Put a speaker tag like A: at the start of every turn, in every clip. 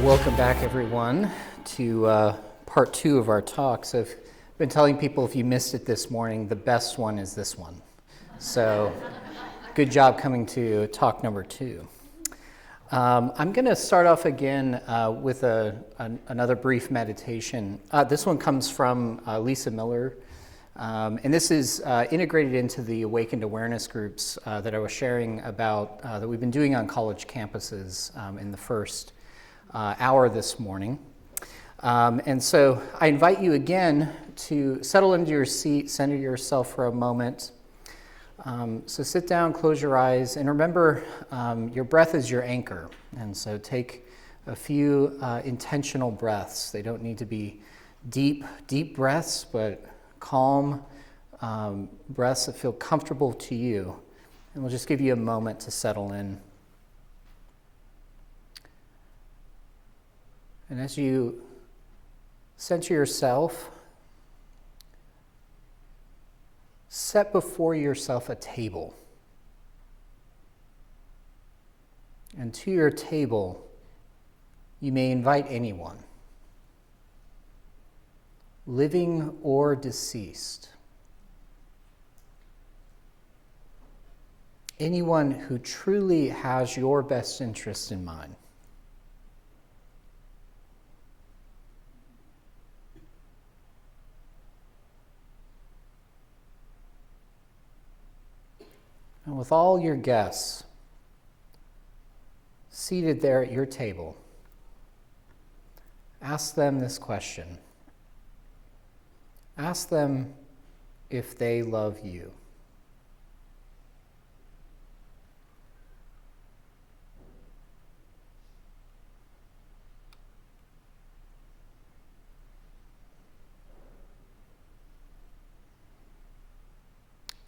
A: Welcome back, everyone, to part 2 of our talks. I've been telling people if you missed it this morning, the best one is this one. So good job coming to talk number 2. I'm going to start off again with another brief meditation. This one comes from Lisa Miller, and this is integrated into the Awakened Awareness groups that I was sharing about that we've been doing on college campuses in the first hour this morning. And so I invite you again to settle into your seat, center yourself for a moment. So sit down, close your eyes, and remember your breath is your anchor. And so take a few intentional breaths. They don't need to be deep breaths, but calm breaths that feel comfortable to you. And we'll just give you a moment to settle in. And as you center yourself, set before yourself a table. And to your table, you may invite anyone, living or deceased. Anyone who truly has your best interest in mind. And with all your guests seated there at your table, ask them this question. Ask them if they love you.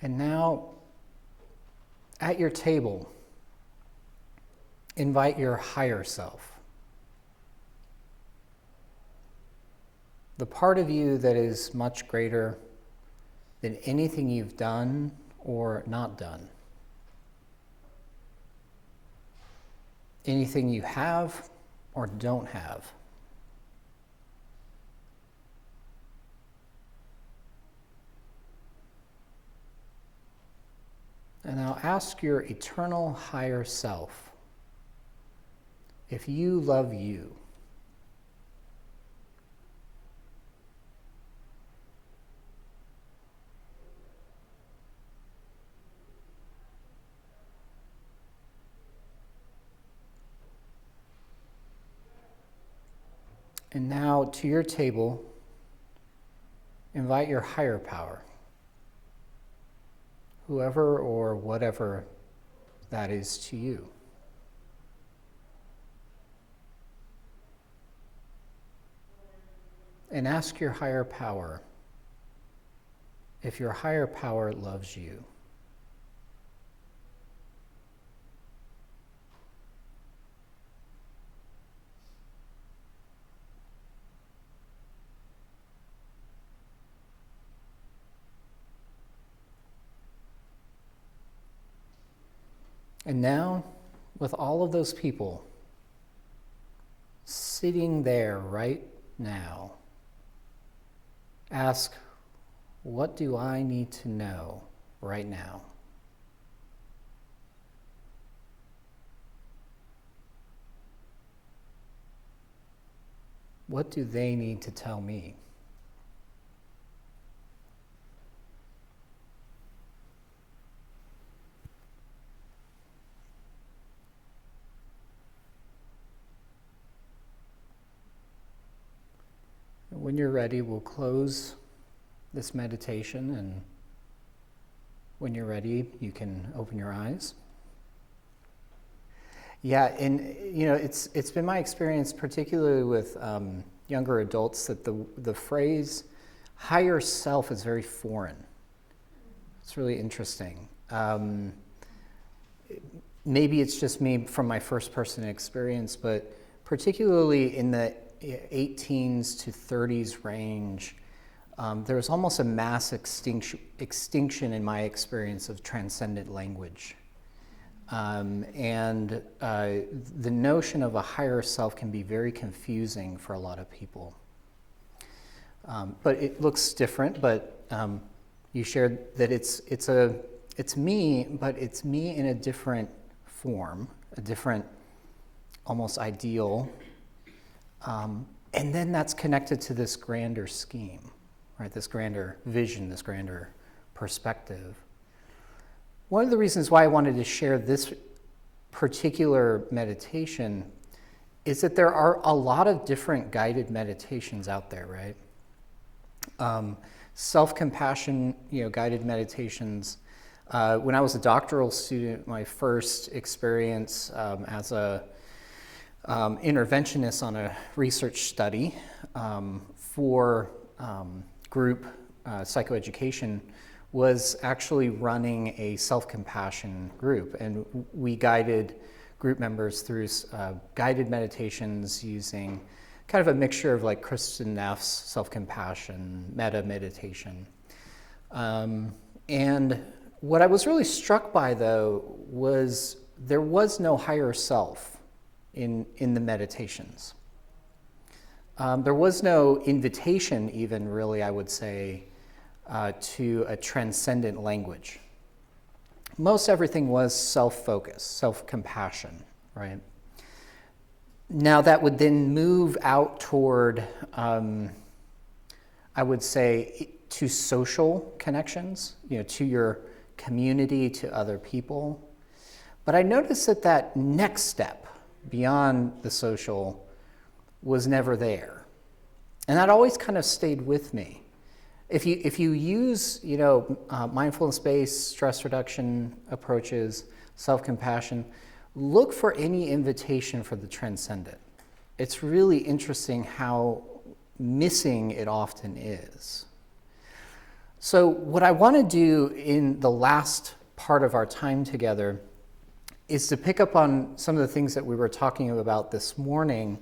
A: And now, at your table, invite your higher self. The part of you that is much greater than anything you've done or not done. Anything you have or don't have. And now ask your eternal higher self if you love you. And now to your table, invite your higher power. Whoever or whatever that is to you. And ask your higher power if your higher power loves you. And now, with all of those people sitting there right now, ask, what do I need to know right now? What do they need to tell me? When you're ready, we'll close this meditation, and when you're ready, you can open your eyes. Yeah, and it's been my experience, particularly with younger adults, that the phrase higher self is very foreign. It's really interesting. Maybe it's just me from my first person experience, but particularly in the 18s to 30s range, there was almost a mass extinction in my experience of transcendent language. And the notion of a higher self can be very confusing for a lot of people. But it looks different, but you shared that it's me, but it's me in a different form, a different, almost ideal. And then that's connected to this grander scheme, right? This grander vision, this grander perspective. One of the reasons why I wanted to share this particular meditation is that there are a lot of different guided meditations out there, right? Self-compassion, guided meditations. When I was a doctoral student, my first experience as a interventionist on a research study for group psychoeducation was actually running a self-compassion group, and we guided group members through guided meditations using kind of a mixture of like Kristen Neff's self-compassion, metta meditation. And what I was really struck by, though, was there was no higher self in the meditations. There was no invitation even, really, I would say, to a transcendent language. Most everything was self-focused, self-compassion, right? Now that would then move out toward, I would say, to social connections, to your community, to other people. But I noticed that next step beyond the social was never there. And that always kind of stayed with me. If you use, mindfulness-based stress reduction approaches, self-compassion, look for any invitation for the transcendent. It's really interesting how missing it often is. So what I want to do in the last part of our time together is to pick up on some of the things that we were talking about this morning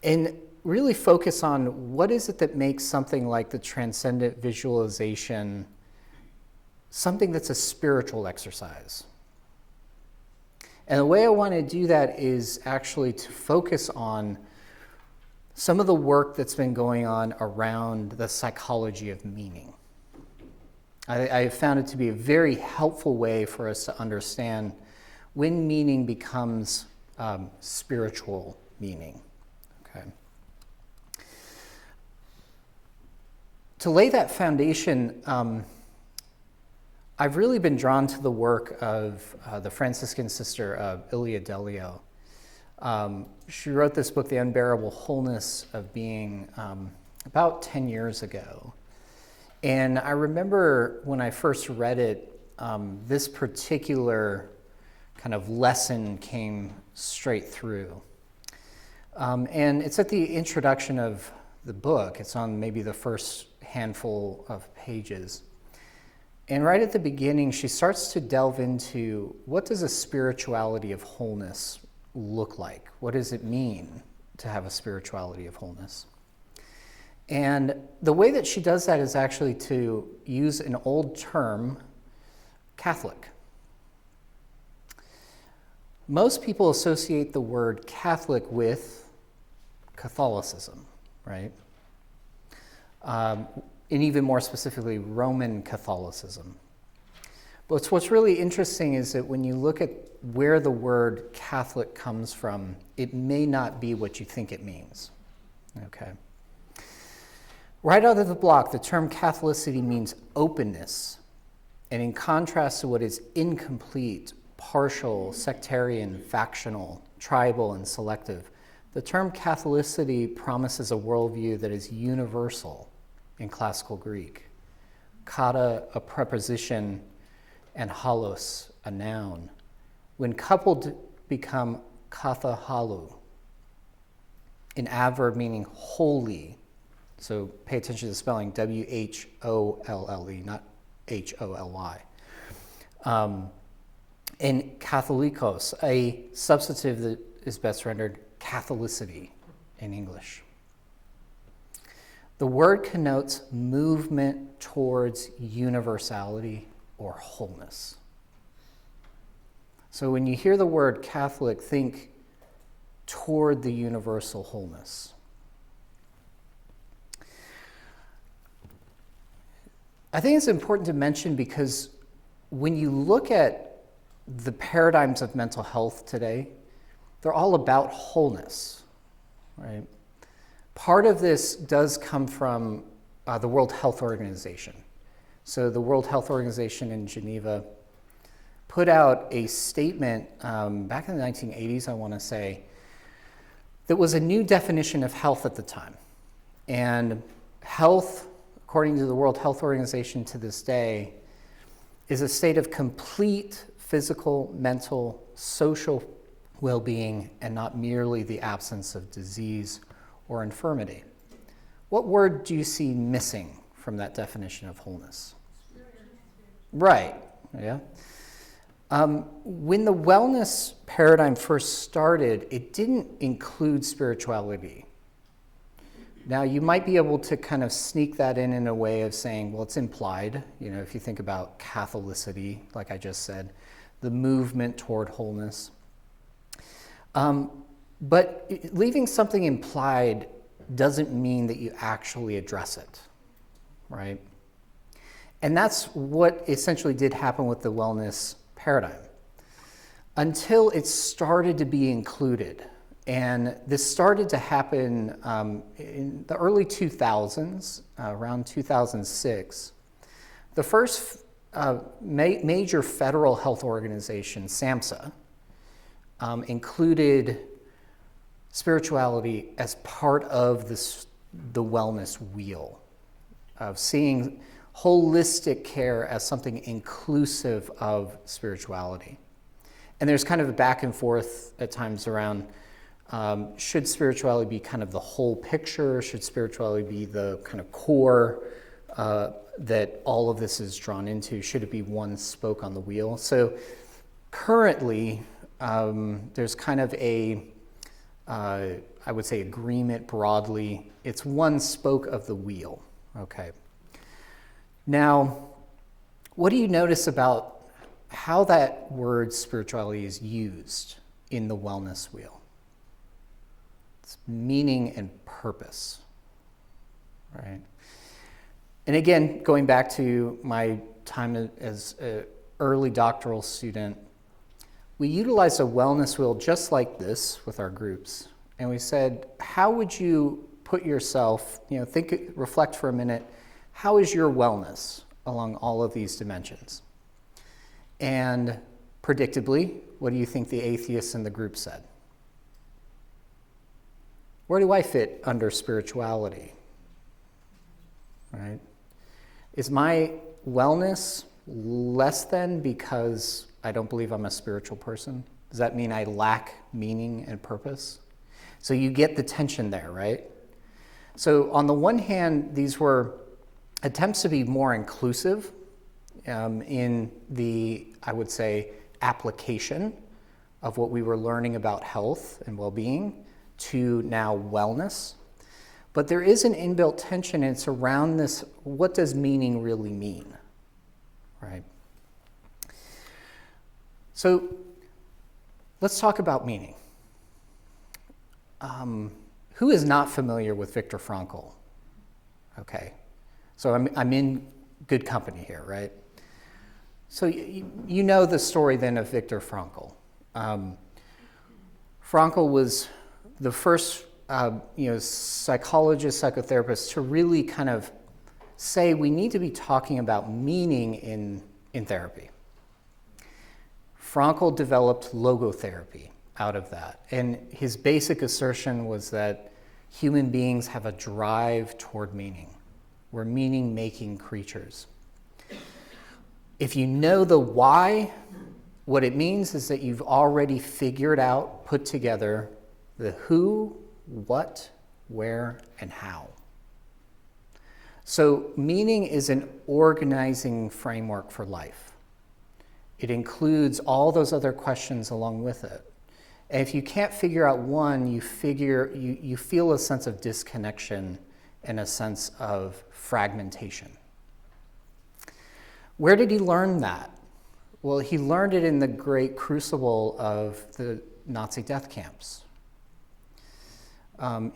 A: and really focus on what is it that makes something like the transcendent visualization something that's a spiritual exercise. And the way I want to do that is actually to focus on some of the work that's been going on around the psychology of meaning. I have found it to be a very helpful way for us to understand when meaning becomes spiritual meaning. Okay. To lay that foundation, I've really been drawn to the work of the Franciscan sister Ilia Delio. She wrote this book, The Unbearable Wholeness of Being, about 10 years ago. And I remember when I first read it, this particular kind of lesson came straight through. And it's at the introduction of the book. It's on maybe the first handful of pages. And right at the beginning, she starts to delve into what does a spirituality of wholeness look like? What does it mean to have a spirituality of wholeness? And the way that she does that is actually to use an old term, Catholic. Most people associate the word Catholic with Catholicism, right? And even more specifically, Roman Catholicism. But what's really interesting is that when you look at where the word Catholic comes from, it may not be what you think it means, okay? Right out of the block, the term Catholicity means openness, and in contrast to what is incomplete, partial, sectarian, factional, tribal, and selective, the term Catholicity promises a worldview that is universal in classical Greek. Kata, a preposition, and halos, a noun. When coupled, become katha halu, an adverb meaning holy. So pay attention to the spelling, W-H-O-L-L-E, not H-O-L-Y. And katholikos, a substantive that is best rendered Catholicity in English. The word connotes movement towards universality or wholeness. So when you hear the word Catholic, think toward the universal wholeness. I think it's important to mention because when you look at the paradigms of mental health today, they're all about wholeness, right? Part of this does come from the World Health Organization. So the World Health Organization in Geneva put out a statement back in the 1980s, I want to say, that was a new definition of health at the time. And health, according to the World Health Organization to this day, is a state of complete physical, mental, social well-being, and not merely the absence of disease or infirmity. What word do you see missing from that definition of wholeness? Right, yeah. When the wellness paradigm first started, it didn't include spirituality. Now, you might be able to kind of sneak that in a way of saying, well, it's implied. You know, if you think about Catholicity, like I just said, the movement toward wholeness. But leaving something implied doesn't mean that you actually address it, right? And that's what essentially did happen with the wellness paradigm until it started to be included. And this started to happen in the early 2000s, around 2006. The first major federal health organization, SAMHSA, included spirituality as part of the wellness wheel of seeing holistic care as something inclusive of spirituality. And there's kind of a back and forth at times around should spirituality be kind of the whole picture? Should spirituality be the kind of core that all of this is drawn into? Should it be one spoke on the wheel? So currently, there's kind of I would say agreement broadly. It's one spoke of the wheel, okay? Now, what do you notice about how that word spirituality is used in the wellness wheel? It's meaning and purpose, right? And again, going back to my time as an early doctoral student, we utilized a wellness wheel just like this with our groups. And we said, how would you put yourself, reflect for a minute, how is your wellness along all of these dimensions? And predictably, what do you think the atheists in the group said? Where do I fit under spirituality? Right? Is my wellness less than because I don't believe I'm a spiritual person? Does that mean I lack meaning and purpose? So you get the tension there, right? So on the one hand, these were attempts to be more inclusive in the, I would say, application of what we were learning about health and well-being to now wellness. But there is an inbuilt tension, and it's around this, what does meaning really mean, right? So let's talk about meaning. Who is not familiar with Viktor Frankl? Okay, so I'm in good company here, right? So you know the story then of Viktor Frankl. Frankl was the first psychologist, psychotherapist to really kind of say we need to be talking about meaning in therapy. Frankl developed logotherapy out of that. And his basic assertion was that human beings have a drive toward meaning. We're meaning-making creatures. If you know the why, what it means is that you've already figured out, put together the who, what, where, and how. So meaning is an organizing framework for life. It includes all those other questions along with it. And if you can't figure out one, you feel a sense of disconnection and a sense of fragmentation. Where did he learn that? Well, he learned it in the great crucible of the Nazi death camps.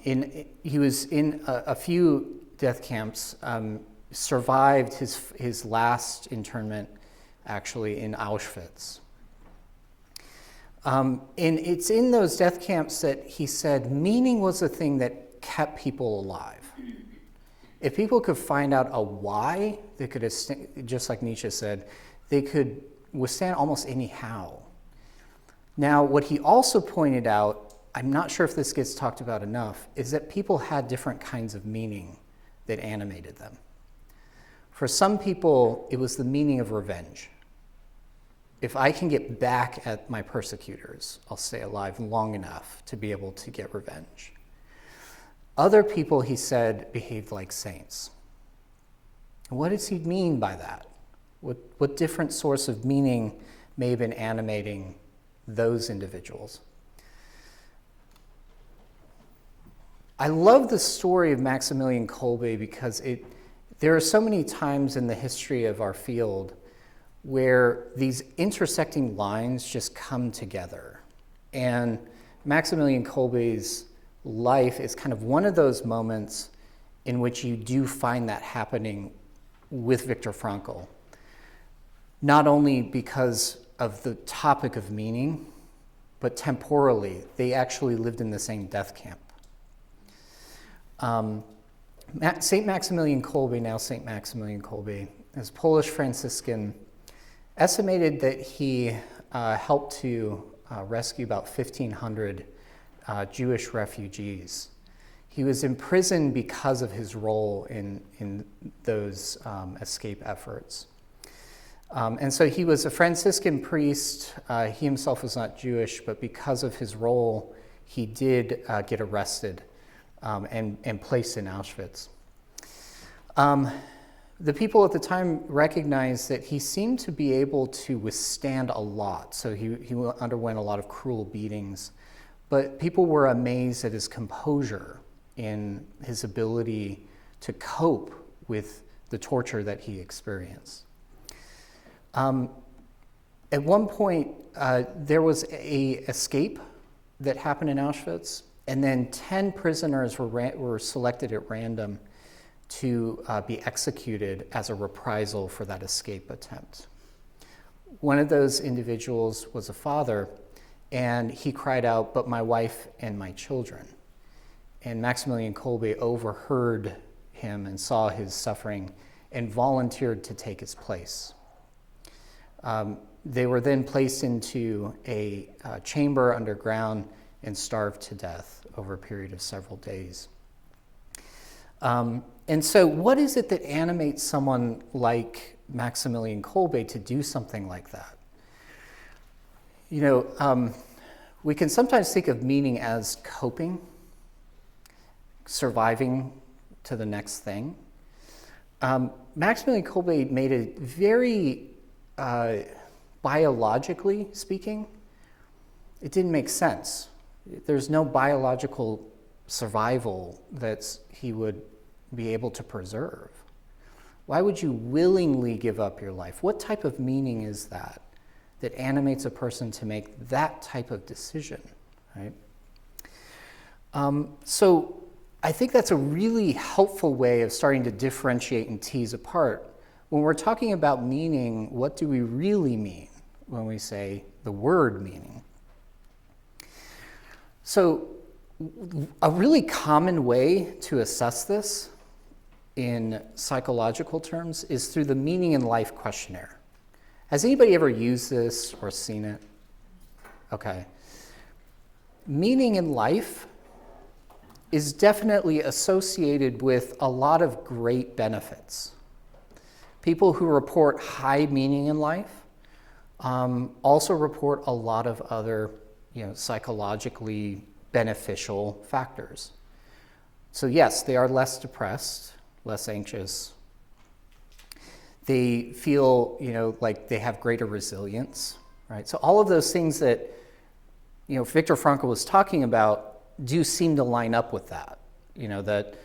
A: He was in a few death camps, survived his last internment actually in Auschwitz. And it's in those death camps that he said meaning was the thing that kept people alive. If people could find out a why, they could, just like Nietzsche said, they could withstand almost any how. Now, what he also pointed out, I'm not sure if this gets talked about enough, is that people had different kinds of meaning that animated them. For some people, it was the meaning of revenge. If I can get back at my persecutors, I'll stay alive long enough to be able to get revenge. Other people, he said, behaved like saints. What does he mean by that? What different source of meaning may have been animating those individuals? I love the story of Maximilian Kolbe because there are so many times in the history of our field where these intersecting lines just come together. And Maximilian Kolbe's life is kind of one of those moments in which you do find that happening with Viktor Frankl. Not only because of the topic of meaning, but temporally, they actually lived in the same death camp. St. Maximilian Kolbe, now St. Maximilian Kolbe, is Polish Franciscan, estimated that he helped to rescue about 1,500 Jewish refugees. He was imprisoned because of his role in those escape efforts. And so he was a Franciscan priest. He himself was not Jewish, but because of his role, he did get arrested and placed in Auschwitz. The people at the time recognized that he seemed to be able to withstand a lot. So he underwent a lot of cruel beatings, but people were amazed at his composure in his ability to cope with the torture that he experienced. At one point, there was an escape that happened in Auschwitz, and then 10 prisoners were selected at random to be executed as a reprisal for that escape attempt. One of those individuals was a father, and he cried out, "But my wife and my children." And Maximilian Kolbe overheard him and saw his suffering and volunteered to take his place. They were then placed into a chamber underground and starved to death over a period of several days. And so what is it that animates someone like Maximilian Kolbe to do something like that? You know, we can sometimes think of meaning as coping, surviving to the next thing. Maximilian Kolbe made it very, biologically speaking, it didn't make sense. There's no biological survival that he would be able to preserve. Why would you willingly give up your life? What type of meaning is that animates a person to make that type of decision, right? So I think that's a really helpful way of starting to differentiate and tease apart. When we're talking about meaning, what do we really mean when we say the word meaning? So a really common way to assess this in psychological terms is through the Meaning in Life questionnaire. Has anybody ever used this or seen it? Okay. Meaning in life is definitely associated with a lot of great benefits. People who report high meaning in life also report a lot of other, psychologically beneficial factors. So yes, they are less depressed, less anxious. They feel, like they have greater resilience, right? So all of those things that, Viktor Frankl was talking about do seem to line up with that. That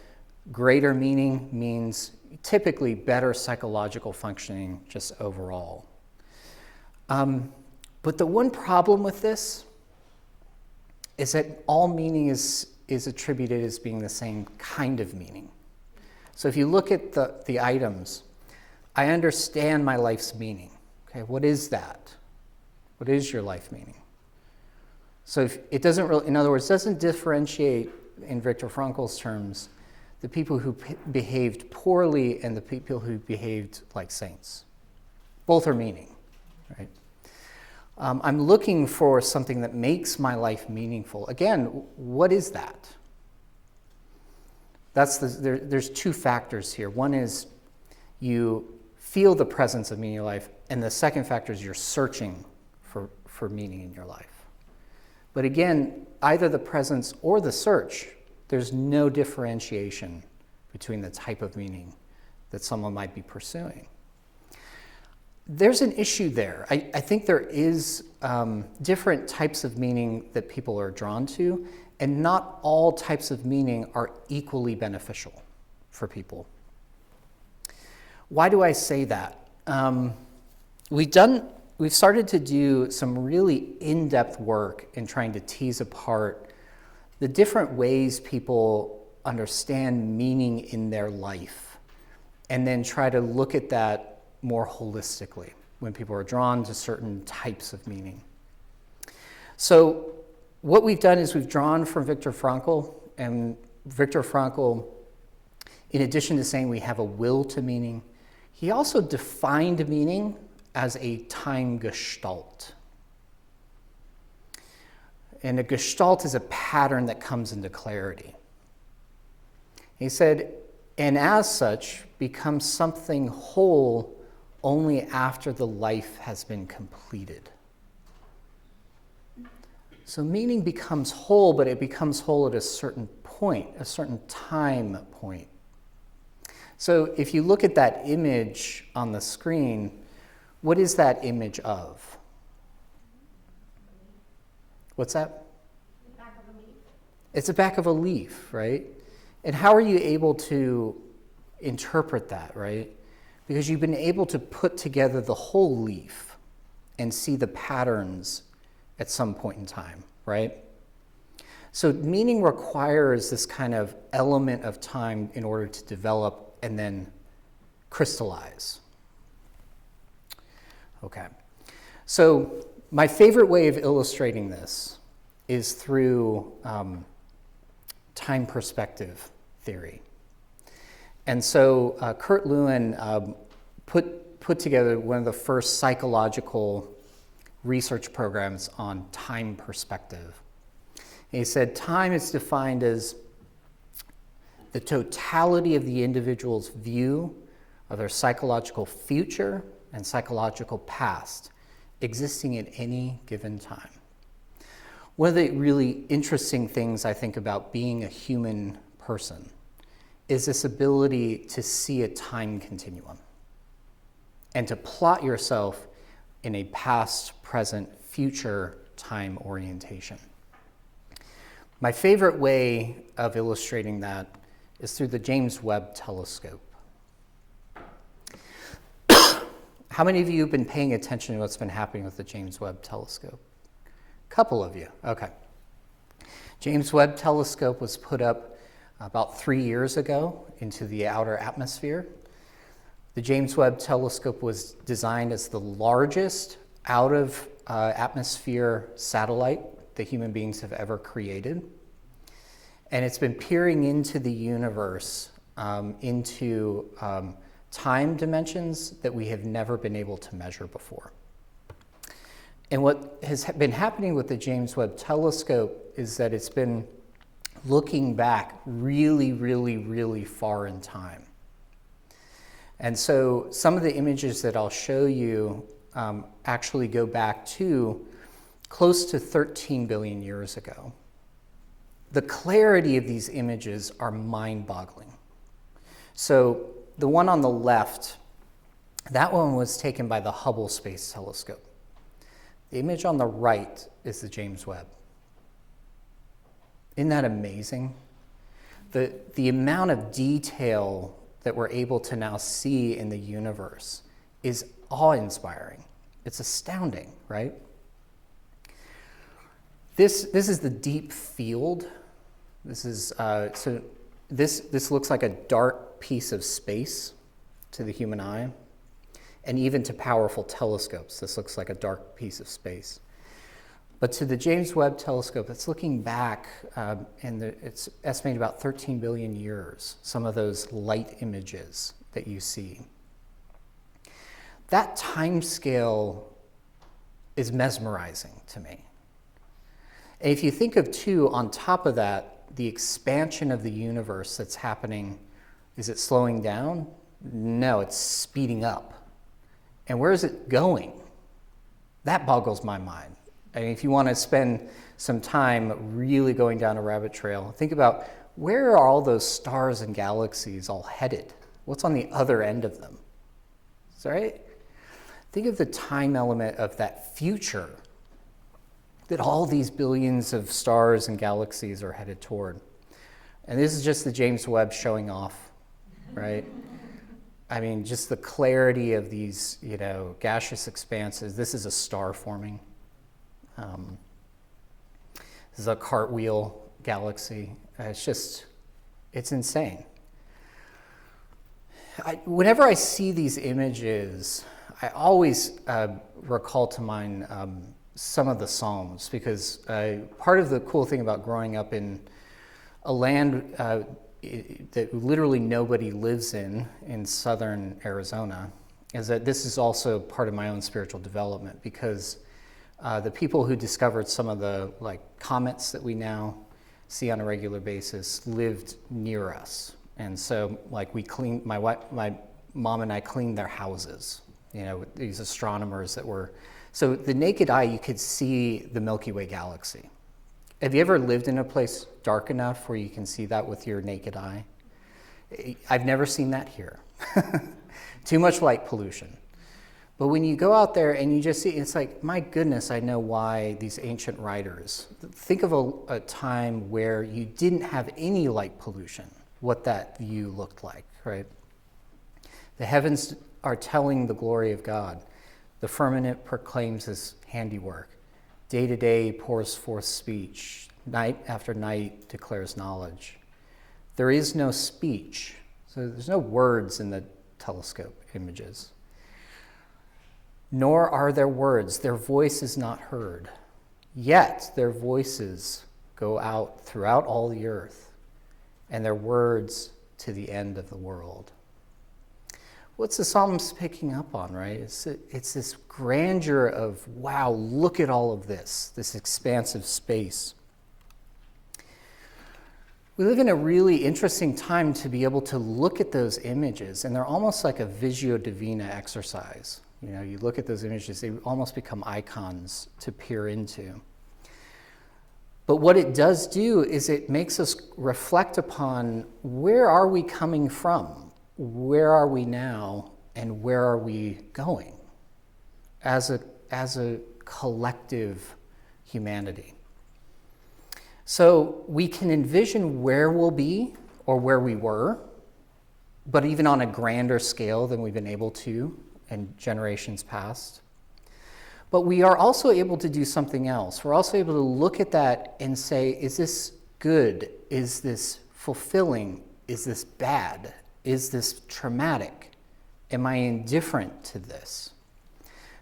A: greater meaning means typically better psychological functioning just overall. But the one problem with this is that all meaning is attributed as being the same kind of meaning. So if you look at the items, I understand my life's meaning. Okay, what is that? What is your life meaning? So if it doesn't really, in other words, doesn't differentiate, in Viktor Frankl's terms, the people who behaved poorly and the people who behaved like saints. Both are meaning, right? I'm looking for something that makes my life meaningful. Again, what is that? There's two factors here. One is you feel the presence of meaning in your life, and the second factor is you're searching for meaning in your life. But again, either the presence or the search, there's no differentiation between the type of meaning that someone might be pursuing. There's an issue there. I think there is different types of meaning that people are drawn to, and not all types of meaning are equally beneficial for people. Why do I say that? We've started to do some really in-depth work in trying to tease apart the different ways people understand meaning in their life, and then try to look at that more holistically when people are drawn to certain types of meaning. So what we've done is we've drawn from Viktor Frankl, and Viktor Frankl, in addition to saying we have a will to meaning, he also defined meaning as a time gestalt. And a gestalt is a pattern that comes into clarity. He said, and as such, becomes something whole only after the life has been completed. So meaning becomes whole, but it becomes whole at a certain point, a certain time point. So if you look at that image on the screen, what is that image of? What's that?
B: The back of a leaf.
A: It's the back of a leaf, right? And how are you able to interpret that, right? Because you've been able to put together the whole leaf and see the patterns at some point in time, right? So meaning requires this kind of element of time in order to develop and then crystallize. Okay. So my favorite way of illustrating this is through time perspective theory. And so Kurt Lewin put together one of the first psychological research programs on time perspective. And he said time is defined as the totality of the individual's view of their psychological future and psychological past existing at any given time. One of the really interesting things I think about being a human person is this ability to see a time continuum and to plot yourself in a past, present, future time orientation. My favorite way of illustrating that is through the James Webb Telescope. How many of you have been paying attention to what's been happening with the James Webb Telescope? A couple of you, okay. James Webb Telescope was put up about 3 years ago into the outer atmosphere. The James Webb Telescope was designed as the largest out-of-atmosphere satellite that human beings have ever created. And it's been peering into the universe, into time dimensions that we have never been able to measure before. And what has been happening with the James Webb Telescope is that it's been looking back really, really, really far in time. And so some of the images that I'll show you actually go back to close to 13 billion years ago. The clarity of these images are mind-boggling. So the one on the left, that one was taken by the Hubble Space Telescope. The image on the right is the James Webb. Isn't that amazing? The amount of detail that we're able to now see in the universe is awe-inspiring. It's astounding, right? This is the deep field. This is so this looks like a dark piece of space to the human eye, and even to powerful telescopes, this looks like a dark piece of space. But to the James Webb Telescope, it's looking back, and it's estimated about 13 billion years, some of those light images that you see. That time scale is mesmerizing to me. And if you think of, too, on top of that, the expansion of the universe that's happening, is it slowing down? No, it's speeding up. And where is it going? That boggles my mind. I mean, if you want to spend some time really going down a rabbit trail, think about where are all those stars and galaxies all headed? What's on the other end of them? Is that right? Think of the time element of that future that all these billions of stars and galaxies are headed toward. And this is just the James Webb showing off, right? I mean, just the clarity of these, gaseous expanses. This is a star forming. This is a cartwheel galaxy. It's insane. Whenever I see these images, I always recall to mind some of the Psalms, because part of the cool thing about growing up in a land that literally nobody lives in southern Arizona is that this is also part of my own spiritual development, because the people who discovered some of the comets that we now see on a regular basis lived near us. And so we cleaned, my mom and I cleaned their houses, these astronomers that were, so the naked eye, you could see the Milky Way galaxy. Have you ever lived in a place dark enough where you can see that with your naked eye? I've never seen that here. Too much light pollution. But when you go out there and you just see, it's like, my goodness, I know why these ancient writers. Think of a time where you didn't have any light pollution, what that view looked like, right? The heavens are telling the glory of God. The firmament proclaims his handiwork. Day to day pours forth speech. Night after night declares knowledge. There is no speech. So there's no words in the telescope images. Nor are there words. Their voice is not heard. Yet their voices go out throughout all the earth, and their words to the end of the world. What's the Psalms picking up on, right? It's this grandeur of, wow, look at all of this expansive space. We live in a really interesting time to be able to look at those images, and they're almost like a Visio Divina exercise. You look at those images, they almost become icons to peer into. But what it does do is it makes us reflect upon, where are we coming from? Where are we now, and where are we going as a collective humanity? So we can envision where we'll be or where we were, but even on a grander scale than we've been able to in generations past. But we are also able to do something else. We're also able to look at that and say, is this good? Is this fulfilling? Is this bad? Is this traumatic? Am I indifferent to this?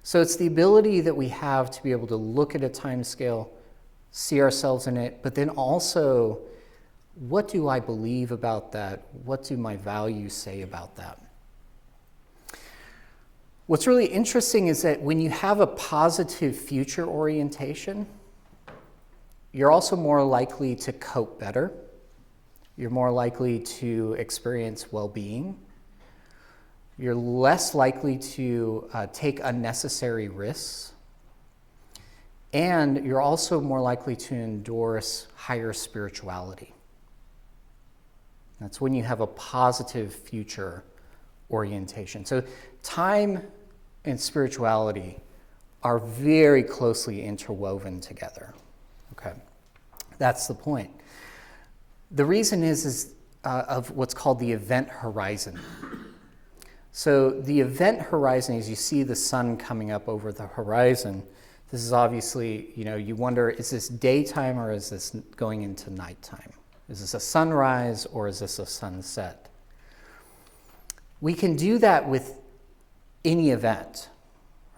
A: So it's the ability that we have to be able to look at a time scale, see ourselves in it, but then also, what do I believe about that? What do my values say about that? What's really interesting is that when you have a positive future orientation, you're also more likely to cope better. You're more likely to experience well-being. You're less likely to take unnecessary risks. And you're also more likely to endorse higher spirituality. That's when you have a positive future orientation. So time and spirituality are very closely interwoven together. Okay, that's the point. The reason is of what's called the event horizon. So the event horizon, as you see the sun coming up over the horizon, this is obviously, you wonder, is this daytime or is this going into nighttime? Is this a sunrise or is this a sunset? We can do that with any event,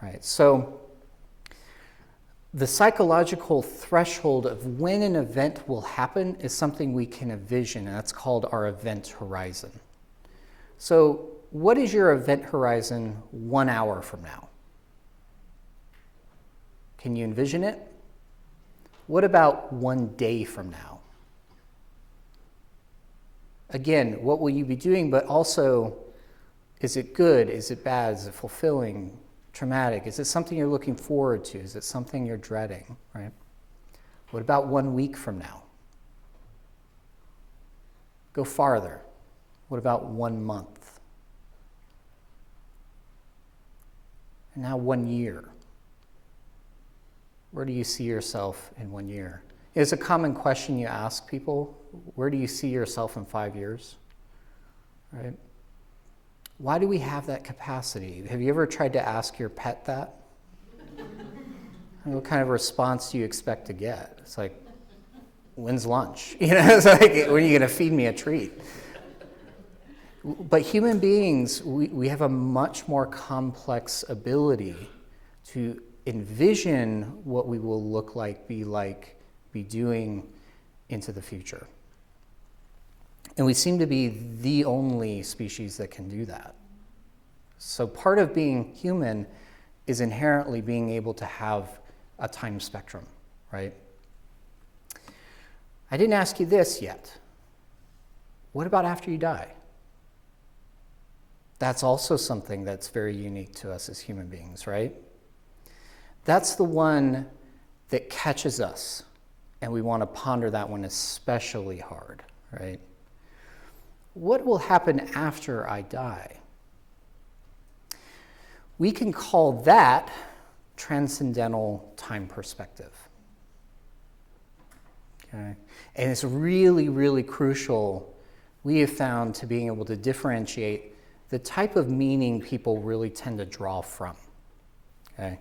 A: right? So the psychological threshold of when an event will happen is something we can envision, and that's called our event horizon. So what is your event horizon 1 hour from now? Can you envision it? What about 1 day from now? Again, what will you be doing, but also, is it good? Is it bad? Is it fulfilling? Traumatic? Is it something you're looking forward to? Is it something you're dreading, right? What about 1 week from now? Go farther. What about 1 month? And now 1 year. Where do you see yourself in 1 year? It's a common question you ask people. Where do you see yourself in 5 years? Right? Why do we have that capacity? Have you ever tried to ask your pet that? What kind of response do you expect to get? It's like, when's lunch? It's like, when are you going to feed me a treat? But human beings, we have a much more complex ability to envision what we will look like, be doing into the future. And we seem to be the only species that can do that. So part of being human is inherently being able to have a time spectrum, right? I didn't ask you this yet. What about after you die? That's also something that's very unique to us as human beings, right? That's the one that catches us, and we want to ponder that one especially hard, right? What will happen after I die? We can call that transcendental time perspective. Okay? And it's really, really crucial, we have found, to being able to differentiate the type of meaning people really tend to draw from. Okay?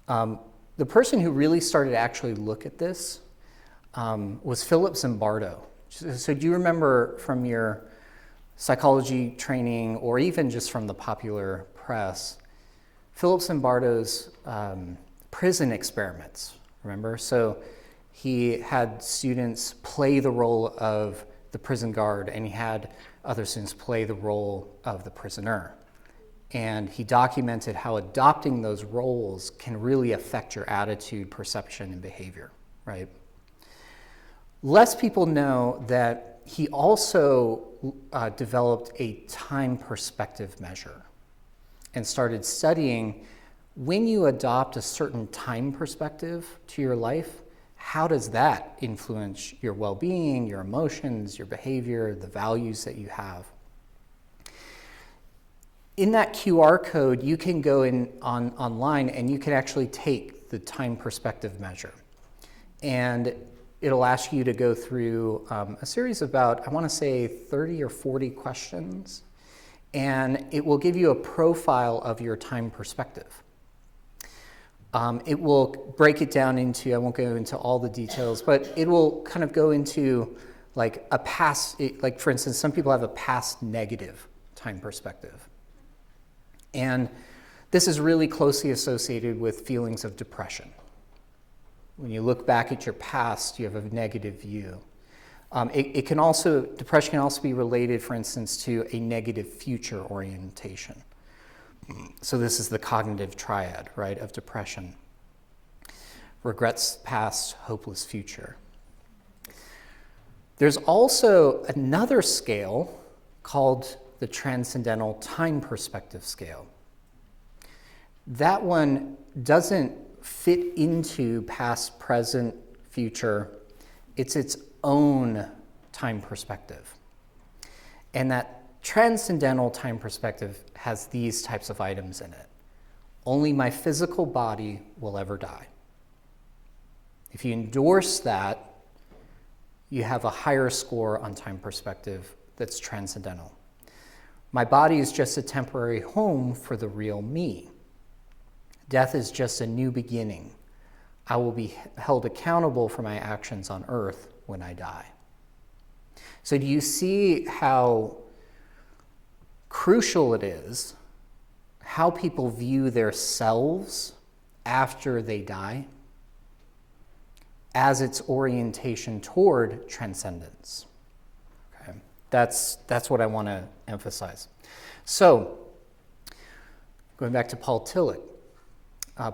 A: The person who really started to actually look at this was Philip Zimbardo. So do you remember from your psychology training, or even just from the popular press, Philip Zimbardo's prison experiments, remember? So he had students play the role of the prison guard, and he had other students play the role of the prisoner. And he documented how adopting those roles can really affect your attitude, perception, and behavior, right? Less people know that he also developed a time perspective measure and started studying when you adopt a certain time perspective to your life, how does that influence your well-being, your emotions, your behavior, the values that you have? In that QR code, you can go online and you can actually take the time perspective measure. And it'll ask you to go through a series of about, I want to say, 30 or 40 questions. And it will give you a profile of your time perspective. It will break it down into, I won't go into all the details, but it will kind of go into like a past, like for instance, some people have a past negative time perspective. And this is really closely associated with feelings of depression. When you look back at your past, you have a negative view. Depression can also be related, for instance, to a negative future orientation. So this is the cognitive triad, right, of depression. Regrets past, hopeless future. There's also another scale called the Transcendental Time Perspective Scale. That one doesn't fit into past, present, future. It's its own time perspective. And that transcendental time perspective has these types of items in it. Only my physical body will ever die. If you endorse that, you have a higher score on time perspective that's transcendental. My body is just a temporary home for the real me. Death is just a new beginning. I will be held accountable for my actions on earth when I die. So do you see how crucial it is how people view their selves after they die as its orientation toward transcendence? Okay. That's what I want to emphasize. So, going back to Paul Tillich.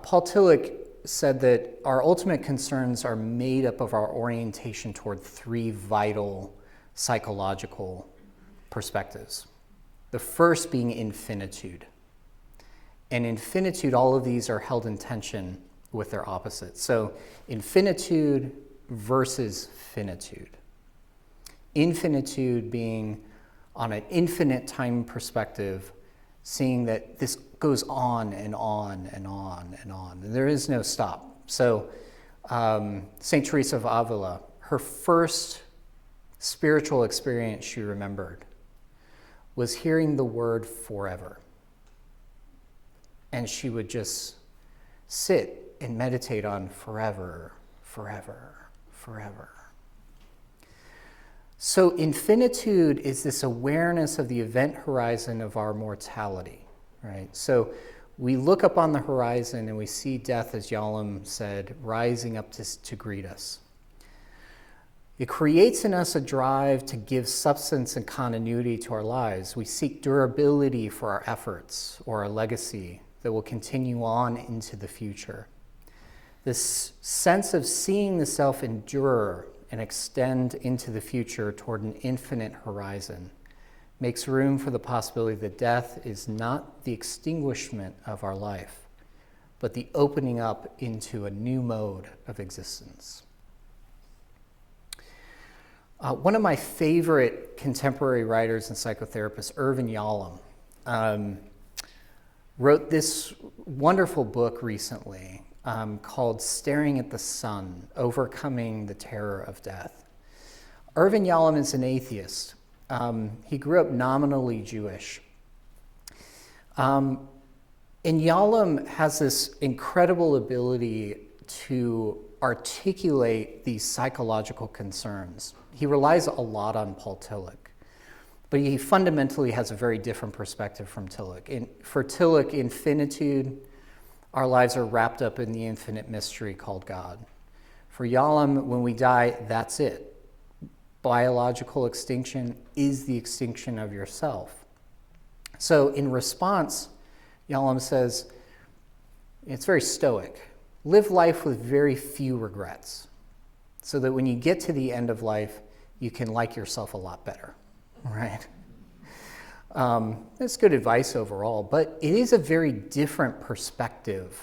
A: Paul Tillich said that our ultimate concerns are made up of our orientation toward three vital psychological perspectives. The first being infinitude. And infinitude, all of these are held in tension with their opposites. So infinitude versus finitude. Infinitude being on an infinite time perspective, seeing that this goes on and on and on and on. And there is no stop. So St. Teresa of Avila, her first spiritual experience she remembered was hearing the word forever. And she would just sit and meditate on forever, forever, forever. So infinitude is this awareness of the event horizon of our mortality, right? So we look up on the horizon and we see death, as Yalom said, rising up to greet us. It creates in us a drive to give substance and continuity to our lives. We seek durability for our efforts or our legacy that will continue on into the future. This sense of seeing the self endure and extend into the future toward an infinite horizon makes room for the possibility that death is not the extinguishment of our life, but the opening up into a new mode of existence. One of my favorite contemporary writers and psychotherapists, Irvin Yalom, wrote this wonderful book recently called Staring at the Sun, Overcoming the Terror of Death. Irvin Yalom is an atheist. He grew up nominally Jewish. And Yalom has this incredible ability to articulate these psychological concerns. He relies a lot on Paul Tillich, but he fundamentally has a very different perspective from Tillich. For Tillich, infinitude, our lives are wrapped up in the infinite mystery called God. For Yalom, when we die, that's it. Biological extinction is the extinction of yourself. So in response, Yalom says, it's very stoic. Live life with very few regrets, so that when you get to the end of life, you can like yourself a lot better, right? That's good advice overall, but it is a very different perspective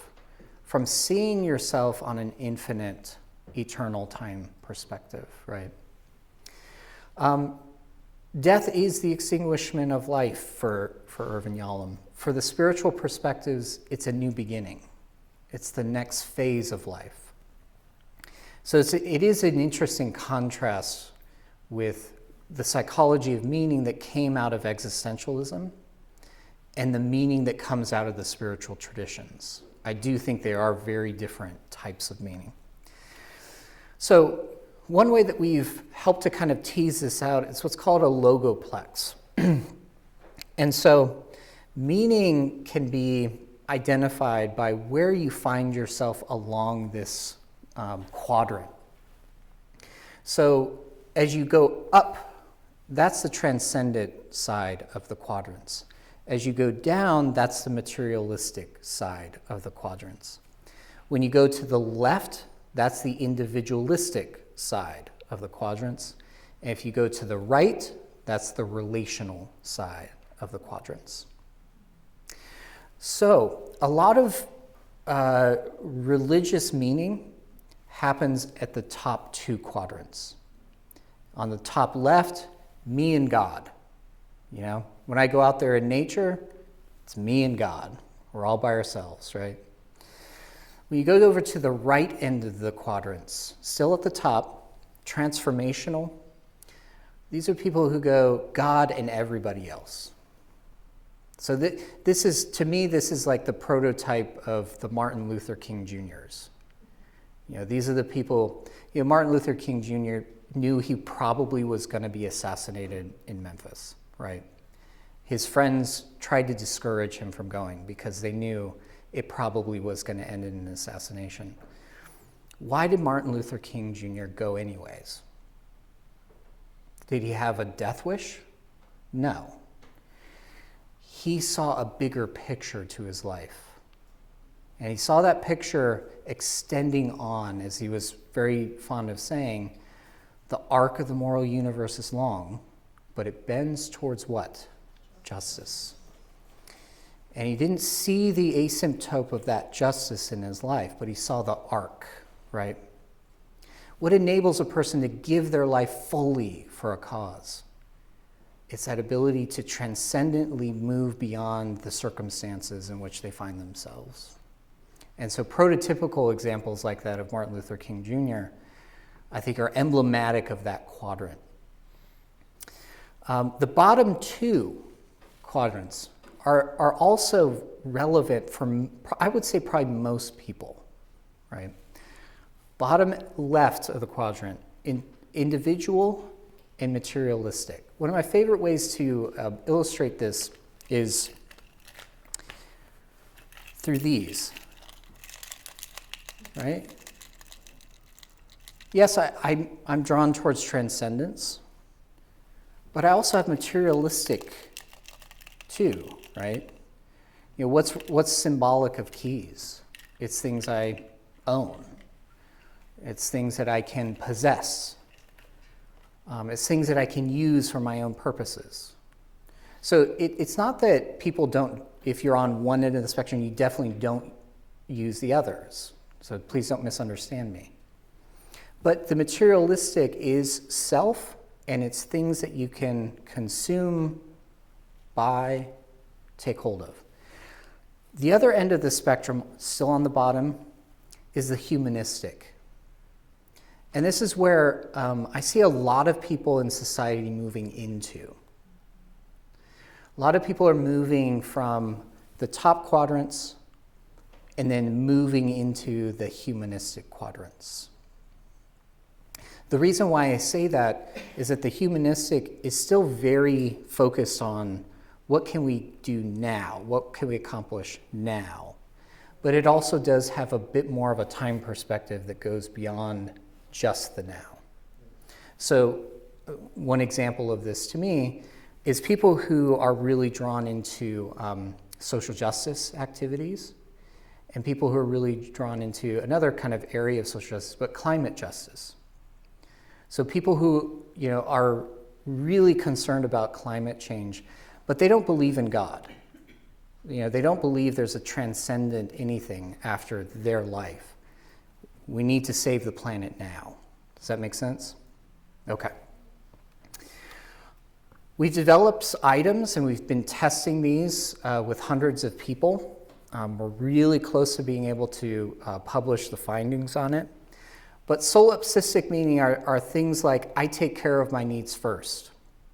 A: from seeing yourself on an infinite, eternal time perspective, right? Death is the extinguishment of life for Irvin Yalom. For the spiritual perspectives, it's a new beginning. It's the next phase of life. So it is an interesting contrast with the psychology of meaning that came out of existentialism and the meaning that comes out of the spiritual traditions. I do think they are very different types of meaning. So one way that we've helped to kind of tease this out is what's called a logoplex. And so meaning can be identified by where you find yourself along this quadrant. So as you go up, that's the transcendent side of the quadrants. As you go down, that's the materialistic side of the quadrants. When you go to the left, that's the individualistic side of the quadrants. And if you go to the right, that's the relational side of the quadrants. So a lot of religious meaning happens at the top two quadrants. On the top left, me and God. You know, when I go out there in nature, it's me and God. We're all by ourselves, right? When you go over to the right end of the quadrants, still at the top, transformational. These are people who go God and everybody else. So this is, to me, this is like the prototype of the Martin Luther King Jr.'s. These are the people, Martin Luther King Jr. knew he probably was going to be assassinated in Memphis, right? His friends tried to discourage him from going because they knew it probably was going to end in an assassination. Why did Martin Luther King Jr. go anyways? Did he have a death wish? No. He saw a bigger picture to his life. And he saw that picture extending on, as he was very fond of saying, the arc of the moral universe is long, but it bends towards what? Justice. And he didn't see the asymptote of that justice in his life, but he saw the arc, right? What enables a person to give their life fully for a cause? It's that ability to transcendently move beyond the circumstances in which they find themselves. And so prototypical examples like that of Martin Luther King Jr., I think, are emblematic of that quadrant. The bottom two quadrants are also relevant for, I would say, probably most people, right? Bottom left of the quadrant, individual and materialistic. One of my favorite ways to illustrate this is through these, right? Yes, I'm drawn towards transcendence, but I also have materialistic too, right? What's symbolic of keys? It's things I own. It's things that I can possess. It's things that I can use for my own purposes. So it's not that people don't, if you're on one end of the spectrum, you definitely don't use the others. So please don't misunderstand me. But the materialistic is self, and it's things that you can consume, buy, take hold of. The other end of the spectrum, still on the bottom, is the humanistic. And this is where I see a lot of people in society moving into. A lot of people are moving from the top quadrants and then moving into the humanistic quadrants. The reason why I say that is that the humanistic is still very focused on what can we do now, what can we accomplish now. But it also does have a bit more of a time perspective that goes beyond just the now. So one example of this to me is people who are really drawn into social justice activities, and people who are really drawn into another kind of area of social justice, but climate justice. So people who are really concerned about climate change, but they don't believe in God. They don't believe there's a transcendent anything after their life. We need to save the planet now. Does that make sense? Okay. We've developed items and we've been testing these with hundreds of people. We're really close to being able to publish the findings on it. But solipsistic meaning are things like, I take care of my needs first.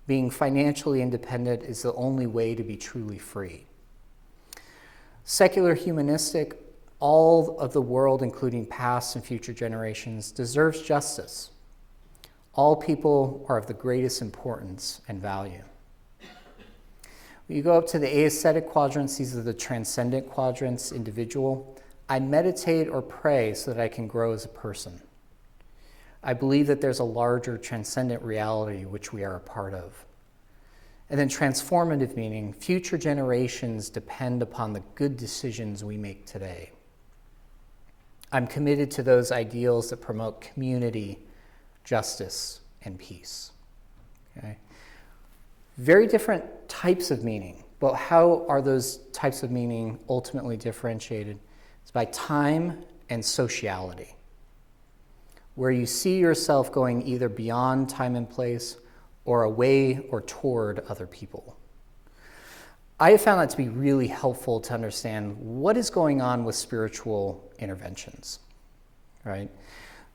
A: Being financially independent is the only way to be truly free. Secular humanistic, all of the world, including past and future generations, deserves justice. All people are of the greatest importance and value. When you go up to the aesthetic quadrants, these are the transcendent quadrants, individual. I meditate or pray so that I can grow as a person. I believe that there's a larger transcendent reality which we are a part of. And then transformative meaning, future generations depend upon the good decisions we make today. I'm committed to those ideals that promote community, justice, and peace. Okay? Very different types of meaning, but how are those types of meaning ultimately differentiated? It's by time and sociality, where you see yourself going either beyond time and place or away or toward other people. I have found that to be really helpful to understand what is going on with spiritual interventions, right?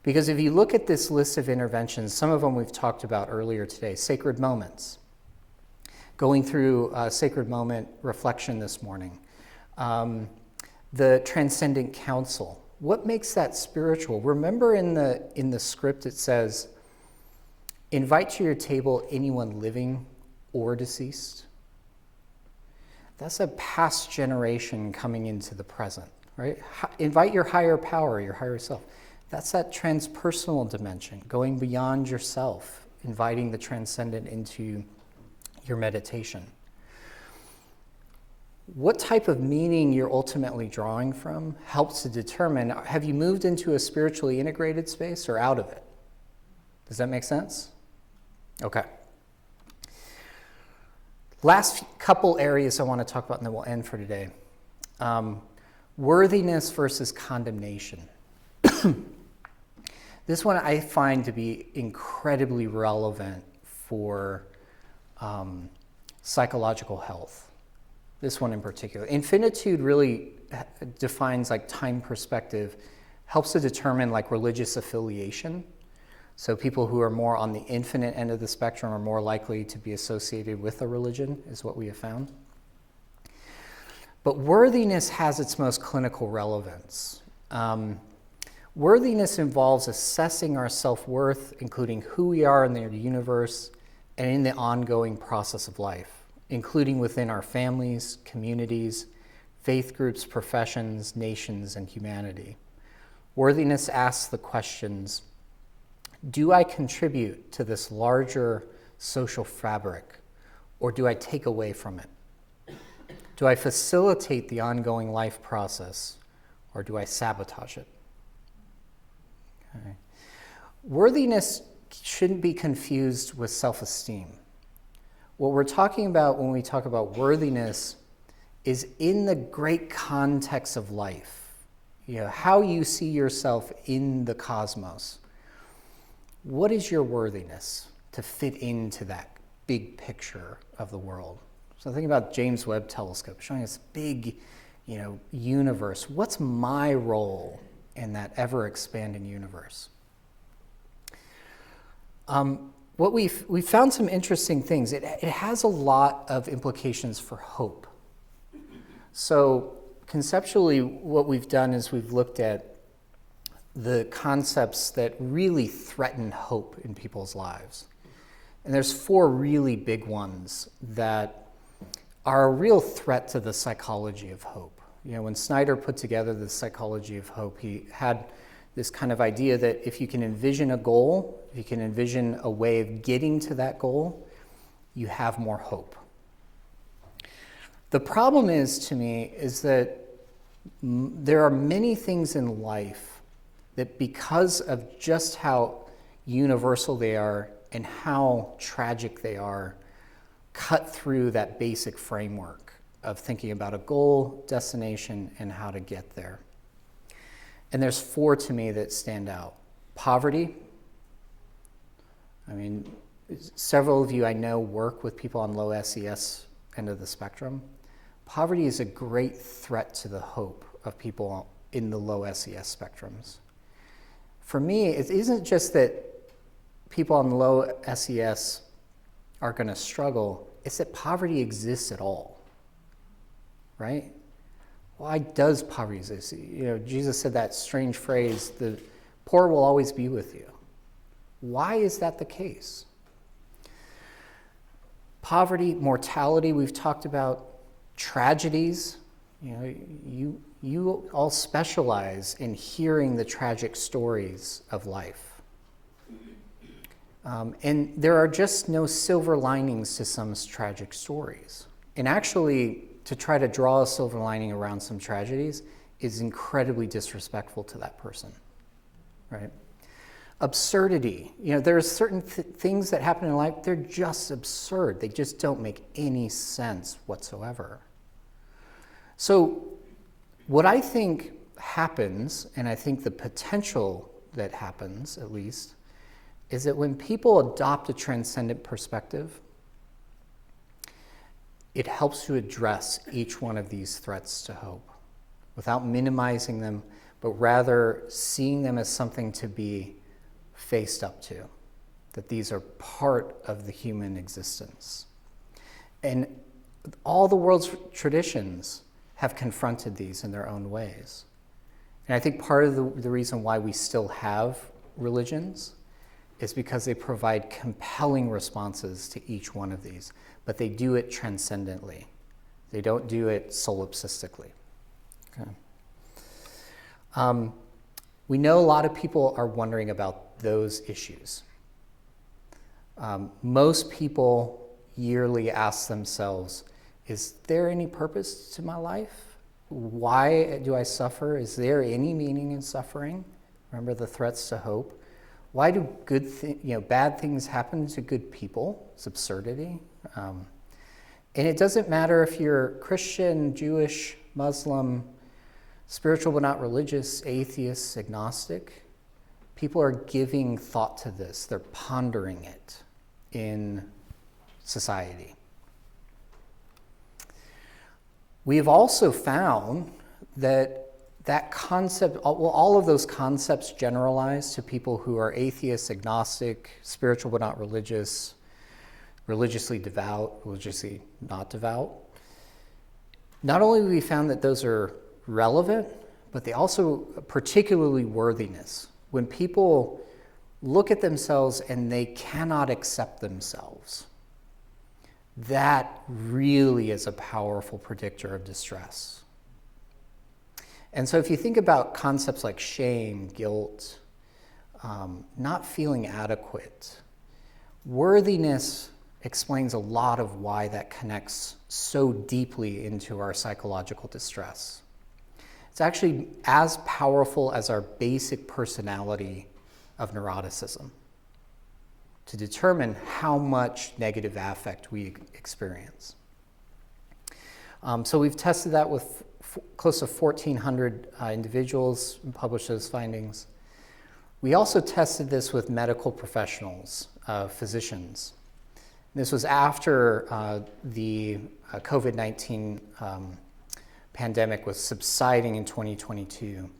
A: Because if you look at this list of interventions, some of them we've talked about earlier today, sacred moments. going through a sacred moment reflection this morning. The Transcendent Council. What makes that spiritual? Remember in the script it says, invite to your table anyone living or deceased. That's a past generation coming into the present, right? Invite your higher power, your higher self. That's that transpersonal dimension, going beyond yourself, inviting the transcendent into your meditation. What type of meaning you're ultimately drawing from helps to determine, have you moved into a spiritually integrated space or out of it? Does that make sense? Okay. Last couple areas I want to talk about, and then we'll end for today. Worthiness versus condemnation. This one I find to be incredibly relevant for psychological health. This one in particular. Infinitude really defines like time perspective, helps to determine like religious affiliation. So people who are more on the infinite end of the spectrum are more likely to be associated with a religion, is what we have found. But worthiness has its most clinical relevance. Worthiness involves assessing our self-worth, including who we are in the universe and in the ongoing process of life, including within our families, communities, faith groups, professions, nations, and humanity. Worthiness asks the questions, do I contribute to this larger social fabric, or do I take away from it? Do I facilitate the ongoing life process, or do I sabotage it? Okay. Worthiness shouldn't be confused with self-esteem. What we're talking about when we talk about worthiness is in the great context of life, how you see yourself in the cosmos. What is your worthiness to fit into that big picture of the world? So think about James Webb Telescope showing us big, universe. What's my role in that ever-expanding universe? We've found some interesting things. It has a lot of implications for hope. So conceptually, what we've done is we've looked at the concepts that really threaten hope in people's lives. And there's 4 really big ones that are a real threat to the psychology of hope. When Snyder put together the psychology of hope, he had this kind of idea that if you can envision a goal, if you can envision a way of getting to that goal, you have more hope. The problem is that there are many things in life that because of just how universal they are and how tragic they are, cut through that basic framework of thinking about a goal, destination, and how to get there. And there's 4 to me that stand out. Poverty. Several of you I know work with people on low SES end of the spectrum. Poverty is a great threat to the hope of people in the low SES spectrums. For me, it isn't just that people on low SES are going to struggle, it's that poverty exists at all, right? Why does poverty exist? Jesus said that strange phrase, the poor will always be with you. Why is that the case? Poverty, mortality, we've talked about, tragedies. You all specialize in hearing the tragic stories of life. And there are just no silver linings to some tragic stories. And actually, to try to draw a silver lining around some tragedies is incredibly disrespectful to that person, right? Absurdity. There are certain things that happen in life, they're just absurd. They just don't make any sense whatsoever. So what I think happens, and I think the potential that happens at least, is that when people adopt a transcendent perspective, it helps to address each one of these threats to hope without minimizing them, but rather seeing them as something to be faced up to, that these are part of the human existence. And all the world's traditions have confronted these in their own ways. And I think part of the reason why we still have religions is because they provide compelling responses to each one of these, but they do it transcendently. They don't do it solipsistically. Okay. We know a lot of people are wondering about those issues. Most people yearly ask themselves, is there any purpose to my life? Why do I suffer? Is there any meaning in suffering? Remember the threats to hope. Why do bad things happen to good people? It's absurdity. And it doesn't matter if you're Christian, Jewish, Muslim, spiritual but not religious, atheist, agnostic. People are giving thought to this. They're pondering it in society. We have also found that concept, all of those concepts generalize to people who are atheist, agnostic, spiritual but not religious, religiously devout, religiously not devout. Not only have we found that those are relevant, but they also, particularly worthiness. When people look at themselves and they cannot accept themselves, that really is a powerful predictor of distress. And so if you think about concepts like shame, guilt, not feeling adequate, worthiness explains a lot of why that connects so deeply into our psychological distress. It's actually as powerful as our basic personality of neuroticism to determine how much negative affect we experience. So we've tested that with close to 1,400 individuals and published those findings. We also tested this with medical professionals, physicians. This was after the COVID-19 pandemic was subsiding in 2022.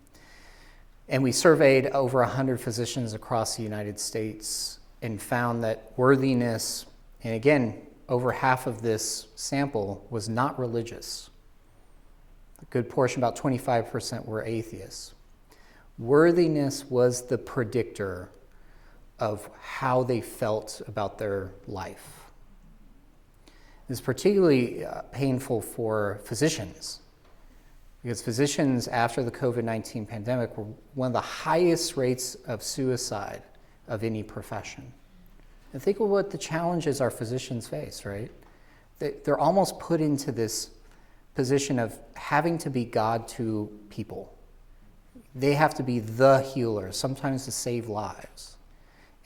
A: And we surveyed over 100 physicians across the United States and found that worthiness, and again, over half of this sample was not religious. A good portion, about 25%, were atheists. Worthiness was the predictor of how they felt about their life. It's particularly painful for physicians, because physicians, after the COVID-19 pandemic, were one of the highest rates of suicide of any profession. And think of what the challenges our physicians face, right? They're almost put into this position of having to be God to people. They have to be the healer, sometimes to save lives.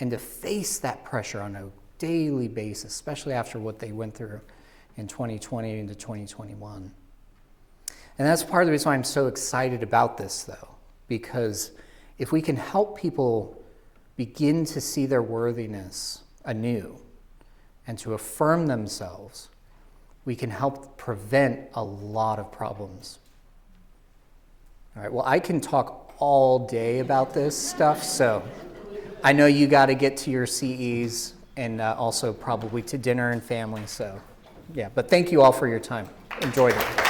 A: And to face that pressure on a daily basis, especially after what they went through in 2020 into 2021. And that's part of the reason why I'm so excited about this, though, because if we can help people begin to see their worthiness anew and to affirm themselves, we can help prevent a lot of problems. All right, well, I can talk all day about this stuff, so I know you got to get to your CEs and also probably to dinner and family, so yeah. But thank you all for your time. Enjoyed it.